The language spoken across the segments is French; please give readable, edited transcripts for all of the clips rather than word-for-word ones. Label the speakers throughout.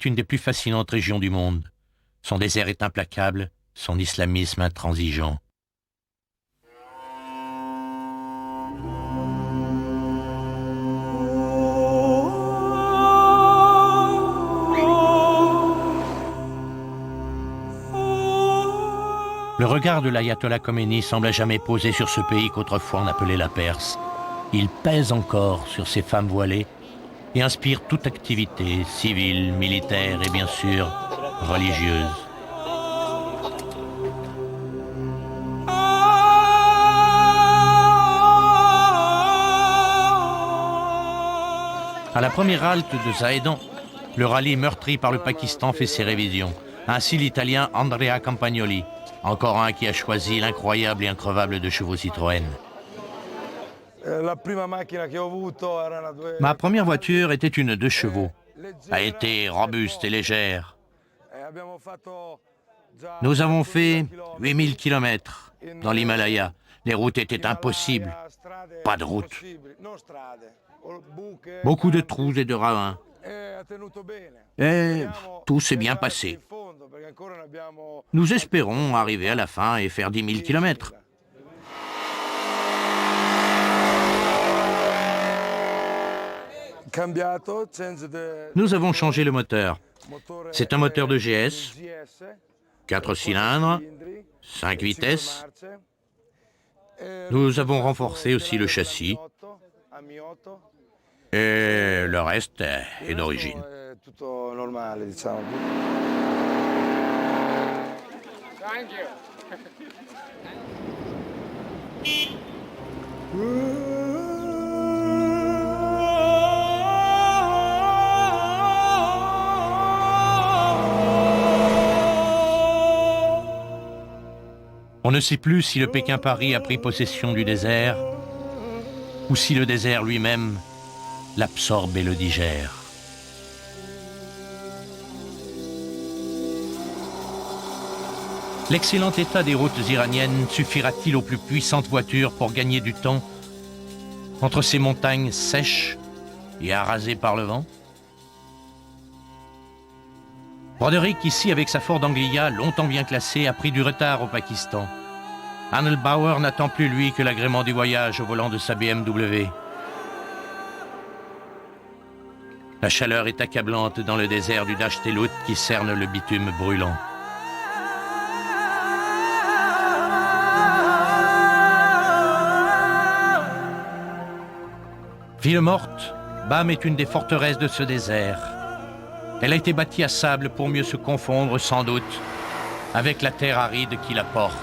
Speaker 1: est une des plus fascinantes régions du monde. Son désert est implacable, son islamisme intransigeant. Le regard de l'ayatollah Khomeini semble à jamais posé sur ce pays qu'autrefois on appelait la Perse. Il pèse encore sur ces femmes voilées et inspire toute activité civile, militaire et bien sûr religieuse. À la première halte de Zahedan, le rallye meurtri par le Pakistan fait ses révisions. Ainsi l'Italien Andrea Campagnoli, encore un qui a choisi l'incroyable et increvable de chevaux Citroën. Ma première voiture était une 2 chevaux. A été robuste et légère. Nous avons fait 8000 km dans l'Himalaya. Les routes étaient impossibles. Pas de route. Beaucoup de trous et de ravins. Et tout s'est bien passé. Nous espérons arriver à la fin et faire 10 000 km. Nous avons changé le moteur. C'est un moteur de GS, 4 cylindres, 5 vitesses. Nous avons renforcé aussi le châssis. Et le reste est d'origine. On ne sait plus si le Pékin-Paris a pris possession du désert ou si le désert lui-même l'absorbe et le digère. L'excellent état des routes iraniennes suffira-t-il aux plus puissantes voitures pour gagner du temps entre ces montagnes sèches et arasées par le vent? Broderick, ici avec sa Ford Anglia, longtemps bien classée, a pris du retard au Pakistan. Hanelbauer n'attend plus lui que l'agrément du voyage au volant de sa BMW. La chaleur est accablante dans le désert du Dasht-e-Lut qui cerne le bitume brûlant. Ville morte, Bam est une des forteresses de ce désert. Elle a été bâtie à sable pour mieux se confondre, sans doute, avec la terre aride qui la porte.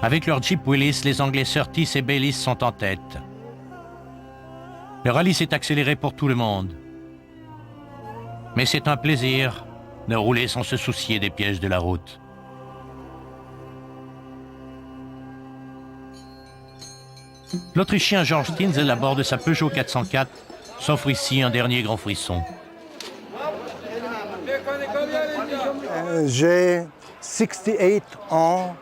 Speaker 1: Avec leur Jeep Willys, les Anglais Surtees et Bayliss sont en tête. Le rallye s'est accéléré pour tout le monde. Mais c'est un plaisir de rouler sans se soucier des pièges de la route. L'Autrichien Georg Stinzel, à bord de sa Peugeot 404, s'offre ici un dernier grand frisson.
Speaker 2: J'ai 68 ans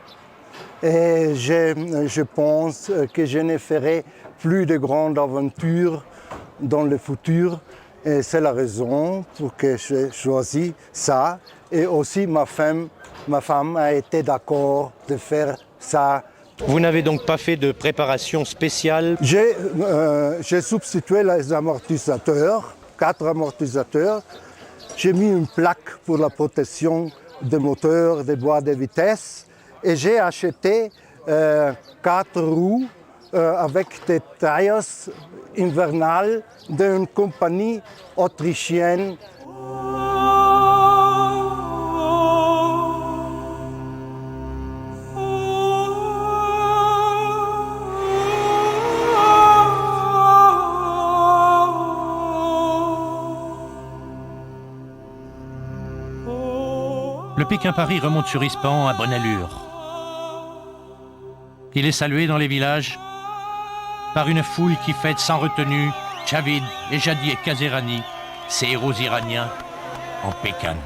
Speaker 2: et je pense que je ne ferai plus de grandes aventures dans le futur. Et c'est la raison pour que j'ai choisi ça. Et aussi ma femme a été d'accord de faire ça.
Speaker 1: Vous n'avez donc pas fait de préparation spéciale?
Speaker 2: J'ai substitué les amortisseurs, 4 amortisseurs. J'ai mis une plaque pour la protection des moteurs, des boîtes de vitesse. Et j'ai acheté 4 roues avec des tailles hivernales d'une compagnie autrichienne.
Speaker 1: Le Pékin-Paris remonte sur Ispahan à bonne allure. Il est salué dans les villages par une foule qui fête sans retenue Javid, Ejadi et Kazerani, ces héros iraniens en Pékin.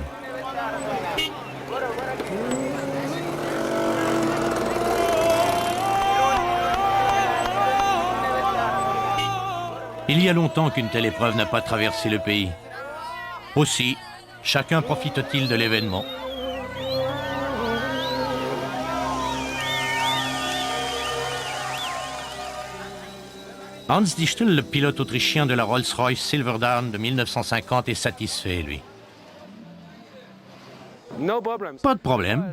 Speaker 1: Il y a longtemps qu'une telle épreuve n'a pas traversé le pays. Aussi, chacun profite-t-il de l'événement. Hans Dichtel, le pilote autrichien de la Rolls-Royce Silverdown de 1950, est satisfait, lui. Pas de problème.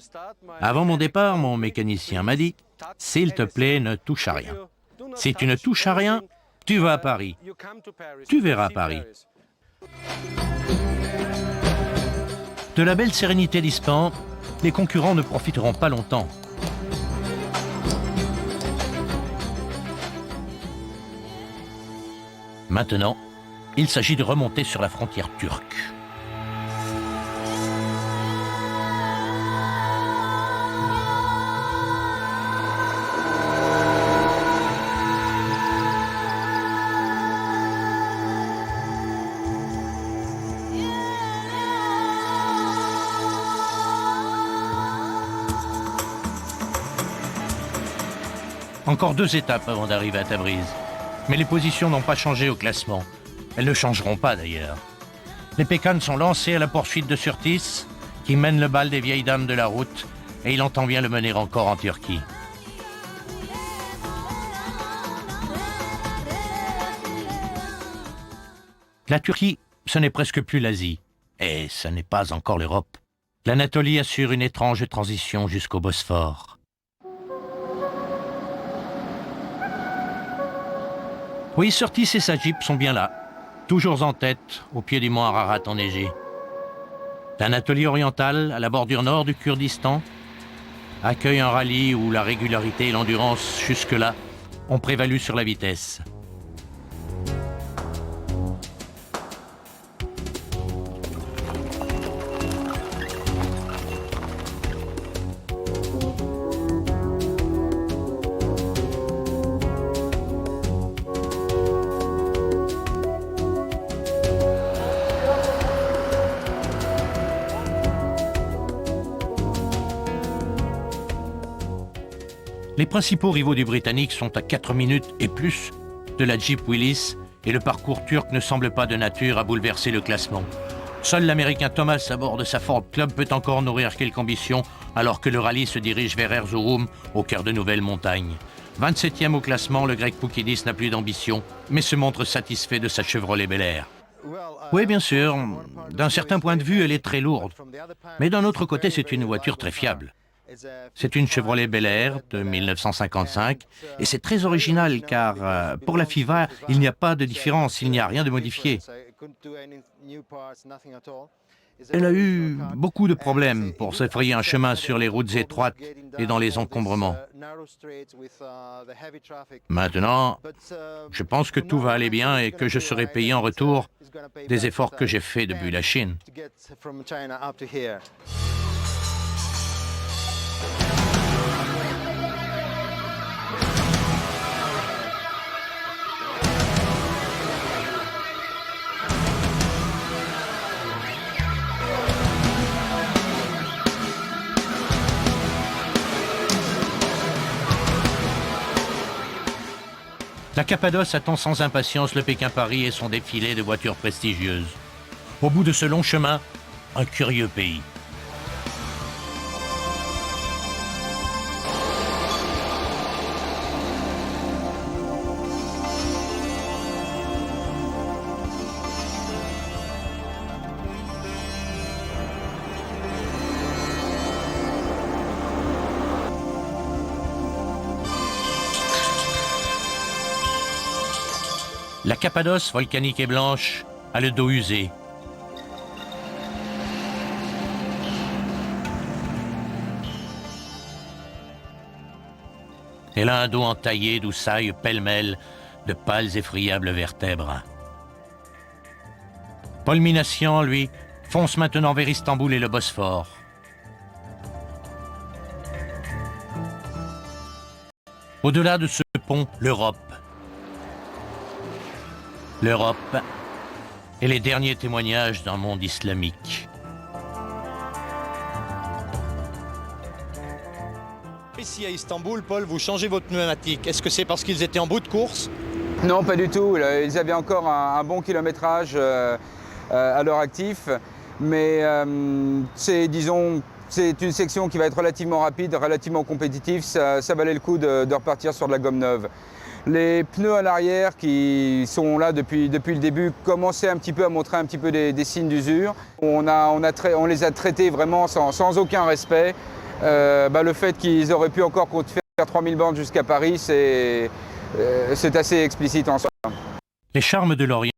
Speaker 1: Avant mon départ, mon mécanicien m'a dit « S'il te plaît, ne touche à rien. Si tu ne touches à rien, tu vas à Paris. Tu verras Paris. » De la belle sérénité d'Ispan, les concurrents ne profiteront pas longtemps. Maintenant, il s'agit de remonter sur la frontière turque. Encore 2 étapes avant d'arriver à Tabriz. Mais les positions n'ont pas changé au classement. Elles ne changeront pas d'ailleurs. Les Pécanes sont lancés à la poursuite de Surtis, qui mène le bal des vieilles dames de la route, et il entend bien le mener encore en Turquie. La Turquie, ce n'est presque plus l'Asie, et ce n'est pas encore l'Europe. L'Anatolie assure une étrange transition jusqu'au Bosphore. Oui, Surtis et sa Jeep sont bien là, toujours en tête, au pied du mont Ararat enneigé. L'Anatolie orientale, à la bordure nord du Kurdistan, accueille un rallye où la régularité et l'endurance, jusque-là, ont prévalu sur la vitesse. Les principaux rivaux du Britannique sont à 4 minutes et plus de la Jeep Willys et le parcours turc ne semble pas de nature à bouleverser le classement. Seul l'Américain Thomas à bord de sa Ford Club peut encore nourrir quelque ambition alors que le rallye se dirige vers Erzurum, au cœur de nouvelles montagnes. 27e au classement, le grec Poukidis n'a plus d'ambition, mais se montre satisfait de sa Chevrolet Bel Air. Oui, bien sûr, d'un certain point de vue, elle est très lourde. Mais d'un autre côté, c'est une voiture très fiable. C'est une Chevrolet Bel Air de 1955 et c'est très original car pour la FIVA, il n'y a pas de différence, il n'y a rien de modifié. Elle a eu beaucoup de problèmes pour se frayer un chemin sur les routes étroites et dans les encombrements. Maintenant, je pense que tout va aller bien et que je serai payé en retour des efforts que j'ai faits depuis la Chine. La Cappadoce attend sans impatience le Pékin-Paris et son défilé de voitures prestigieuses. Au bout de ce long chemin, un curieux pays. La Cappadoce, volcanique et blanche, a le dos usé. Elle a un dos entaillé d'où saillent pêle-mêle de pâles effrayables vertèbres. Paul Minassian, lui, fonce maintenant vers Istanbul et le Bosphore. Au-delà de ce pont, l'Europe. L'Europe et les derniers témoignages d'un monde islamique.
Speaker 3: Ici à Istanbul, Paul, vous changez votre pneumatique. Est-ce que c'est parce qu'ils étaient en bout de course? Non, pas du tout. Ils avaient encore un bon kilométrage à leur actif, mais c'est une section qui va être relativement rapide, relativement compétitive. Ça valait le coup de repartir sur de la gomme neuve. Les pneus à l'arrière qui sont là depuis le début commençaient un petit peu à montrer un petit peu des signes d'usure. On les a traités vraiment sans aucun respect. Le fait qu'ils auraient pu encore faire 3000 bornes jusqu'à Paris, c'est assez explicite en soi.
Speaker 1: Les charmes de l'Orient